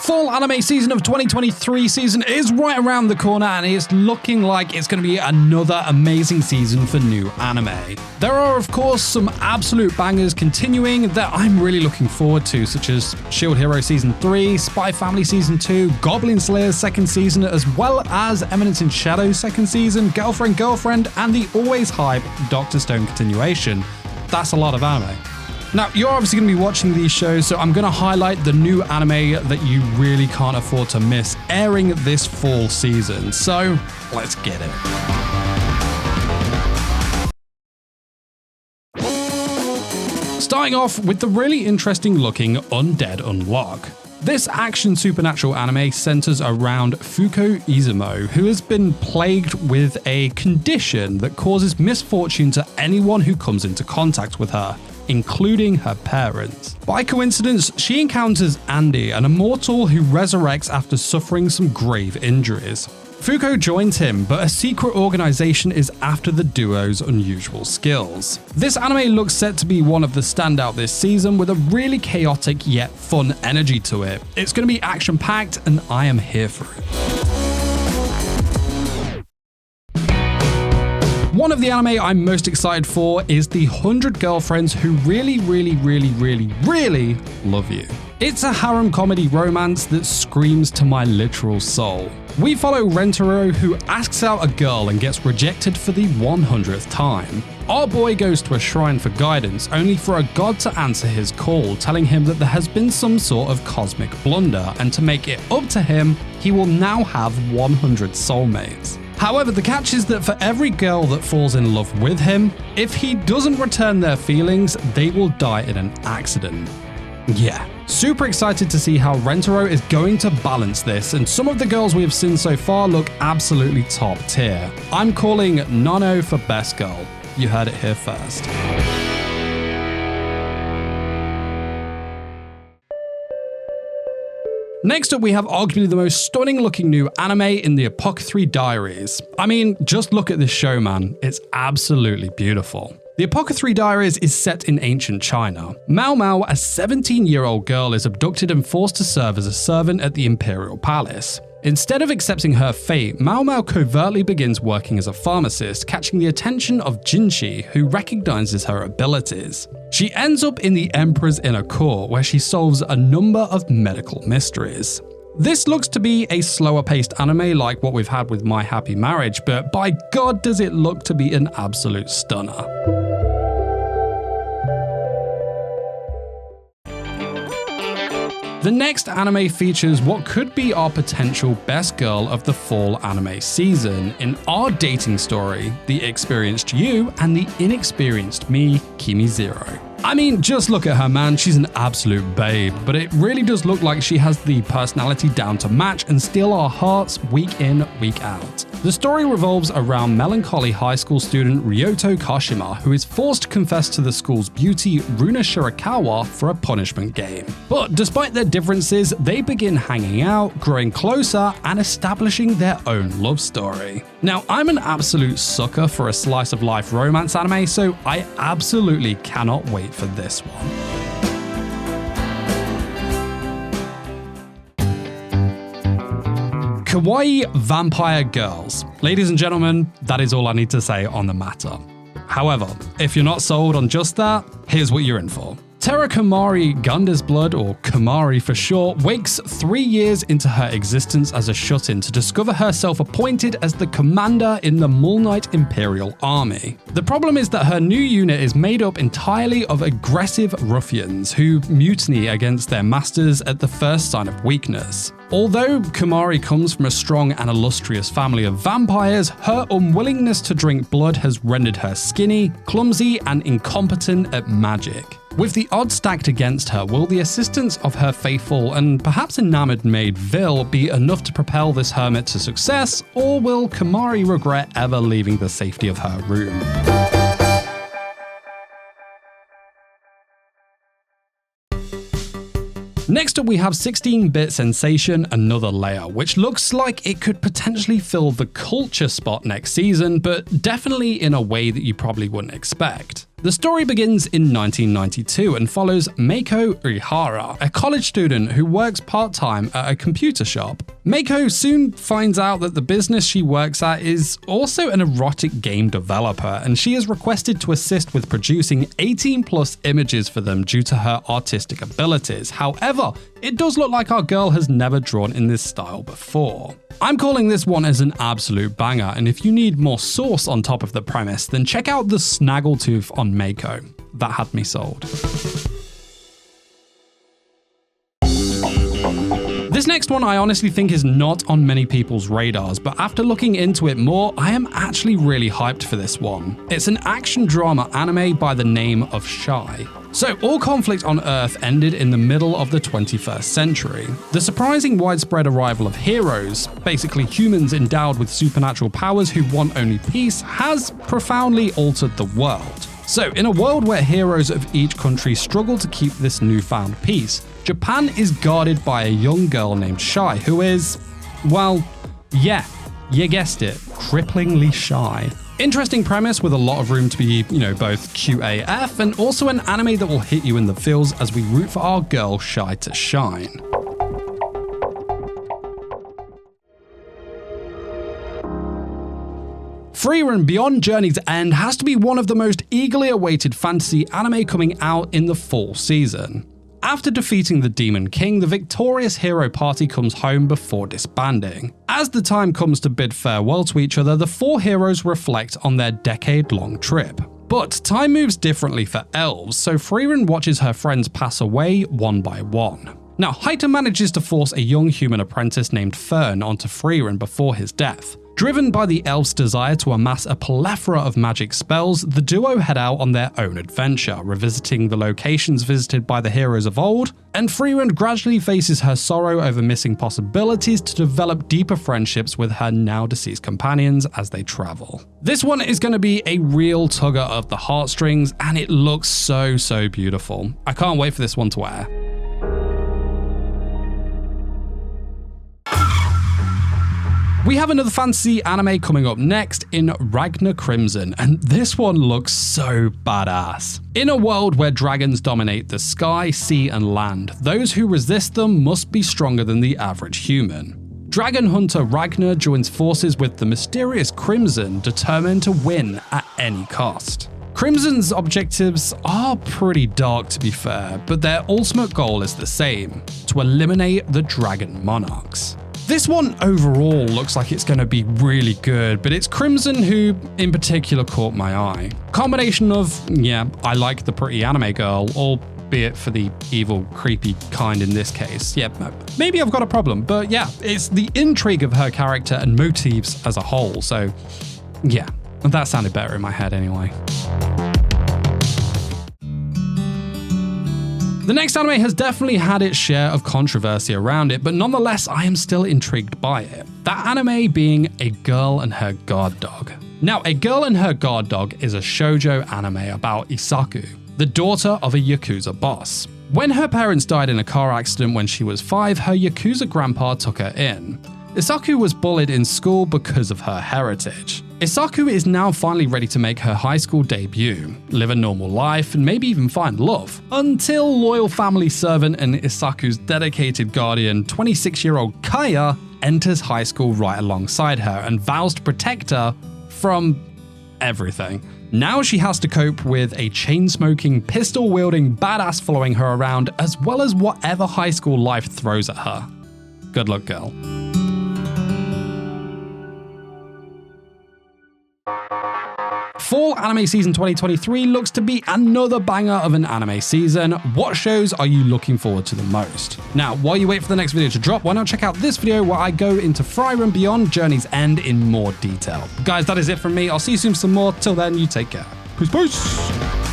Fall anime season of 2023 season is right around the corner, and it's looking like it's going to be another amazing season for new anime. There are of course some absolute bangers continuing that I'm really looking forward to, such as Shield Hero Season 3, Spy Family Season 2, Goblin Slayer's second season, as well as Eminence in Shadow's second season, Girlfriend, and the always hype Dr. Stone continuation. That's a lot of anime. Now, you're obviously going to be watching these shows, so I'm going to highlight the new anime that you really can't afford to miss airing this fall season. So, let's get it. Starting off with the really interesting looking Undead Unlock. This action supernatural anime centers around Fuko Izumo, who has been plagued with a condition that causes misfortune to anyone who comes into contact with her, including her parents. By coincidence, she encounters Andy, an immortal who resurrects after suffering some grave injuries. Fuko joins him, but a secret organization is after the duo's unusual skills. This anime looks set to be one of the standout this season, with a really chaotic yet fun energy to it. It's going to be action-packed, and I am here for it. One of the anime I'm most excited for is the 100 Girlfriends Who Really Love You. It's a harem comedy romance that screams to my literal soul. We follow Rentaro, who asks out a girl and gets rejected for the 100th time. Our boy goes to a shrine for guidance, only for a god to answer his call, telling him that there has been some sort of cosmic blunder, and to make it up to him, he will now have 100 soulmates. However, the catch is that for every girl that falls in love with him, if he doesn't return their feelings, they will die in an accident. Yeah, super excited to see how Rentaro is going to balance this, and some of the girls we have seen so far look absolutely top tier. I'm calling Nono for best girl. You heard it here first. Next up, we have arguably the most stunning looking new anime in the Apothecary Diaries. I mean, just look at this show, man. It's absolutely beautiful. The Epocha3 Diaries is set in ancient China. Mao Mao, a 17-year-old girl, is abducted and forced to serve as a servant at the imperial palace. Instead of accepting her fate, Mao Mao covertly begins working as a pharmacist, catching the attention of Jinshi, who recognizes her abilities. She ends up in the Emperor's inner court, where she solves a number of medical mysteries. This looks to be a slower paced anime like what we've had with My Happy Marriage, but by God does it look to be an absolute stunner. The next anime features what could be our potential best girl of the fall anime season in our dating story, the experienced you and the inexperienced me, Kimi Zero. I mean, just look at her, man, she's an absolute babe, but it really does look like she has the personality down to match and steal our hearts week in, week out. The story revolves around melancholy high school student Ryoto Kashima, who is forced to confess to the school's beauty Runa Shirakawa for a punishment game. But despite their differences, they begin hanging out, growing closer, and establishing their own love story. Now, I'm an absolute sucker for a slice of life romance anime, so I absolutely cannot wait for this one. Kawaii Vampire Girls. Ladies and gentlemen, that is all I need to say on the matter. However, if you're not sold on just that, here's what you're in for. Terra Kamari Gunda's Blood, or Kamari for short, wakes 3 years into her existence as a shut-in to discover herself appointed as the commander in the Mulnite Imperial Army. The problem is that her new unit is made up entirely of aggressive ruffians who mutiny against their masters at the first sign of weakness. Although Kamari comes from a strong and illustrious family of vampires, her unwillingness to drink blood has rendered her skinny, clumsy, and incompetent at magic. With the odds stacked against her, will the assistance of her faithful and perhaps enamored maid Vil be enough to propel this hermit to success, or will Kamari regret ever leaving the safety of her room? Next up, we have 16-bit sensation Another Layer, which looks like it could potentially fill the culture spot next season, but definitely in a way that you probably wouldn't expect. The story begins in 1992 and follows Meiko Ihara, a college student who works part-time at a computer shop. Meiko soon finds out that the business she works at is also an erotic game developer, and she is requested to assist with producing 18+ images for them due to her artistic abilities. However, it does look like our girl has never drawn in this style before. I'm calling this one as an absolute banger, and if you need more sauce on top of the premise, then check out the Snaggletooth on Meiko. That had me sold. This next one I honestly think is not on many people's radars, but after looking into it more, I am actually really hyped for this one. It's an action drama anime by the name of Shy. So, all conflict on Earth ended in the middle of the 21st century. The surprising widespread arrival of heroes, basically humans endowed with supernatural powers who want only peace, has profoundly altered the world. So, in a world where heroes of each country struggle to keep this newfound peace, Japan is guarded by a young girl named Shy who is, well, yeah, you guessed it, cripplingly shy. Interesting premise with a lot of room to be, both cute AF and also an anime that will hit you in the feels as we root for our girl Shy to shine. Frieren Beyond Journeys End has to be one of the most eagerly awaited fantasy anime coming out in the fall season. After defeating the Demon King, the victorious hero party comes home before disbanding. As the time comes to bid farewell to each other, the four heroes reflect on their decade-long trip. But time moves differently for elves, so Frieren watches her friends pass away one by one. Now, Haita manages to force a young human apprentice named Fern onto Frieren before his death. Driven by the elves' desire to amass a plethora of magic spells, the duo head out on their own adventure, revisiting the locations visited by the heroes of old, and Frieren gradually faces her sorrow over missing possibilities to develop deeper friendships with her now deceased companions as they travel. This one is going to be a real tugger of the heartstrings, and it looks so beautiful. I can't wait for this one to air. We have another fantasy anime coming up next in Ragna Crimson, and this one looks so badass. In a world where dragons dominate the sky, sea, and land, those who resist them must be stronger than the average human. Dragon hunter Ragnar joins forces with the mysterious Crimson, determined to win at any cost. Crimson's objectives are pretty dark, to be fair, but their ultimate goal is the same: to eliminate the dragon monarchs. This one overall looks like it's going to be really good, but it's Crimson who in particular caught my eye. Combination of, yeah, I like the pretty anime girl, albeit for the evil, creepy kind in this case. Yeah, maybe I've got a problem, but yeah, it's the intrigue of her character and motifs as a whole, so yeah, that sounded better in my head anyway. The next anime has definitely had its share of controversy around it, but nonetheless I am still intrigued by it. That anime being A Girl and Her Guard Dog. Now, A Girl and Her Guard Dog is a shoujo anime about Isaku, the daughter of a Yakuza boss. When her parents died in a car accident when she was 5, her Yakuza grandpa took her in. Isaku was bullied in school because of her heritage. Isaku is now finally ready to make her high school debut, live a normal life, and maybe even find love, until loyal family servant and Isaku's dedicated guardian, 26-year-old Kaya, enters high school right alongside her and vows to protect her from everything. Now she has to cope with a chain-smoking, pistol-wielding badass following her around, as well as whatever high school life throws at her. Good luck, girl. Fall anime season 2023 looks to be another banger of an anime season. What shows are you looking forward to the most? Now, while you wait for the next video to drop, why not check out this video where I go into Frieren Beyond Journeys End in more detail. Guys, that is it from me. I'll see you soon for some more. Till then, you take care. Peace.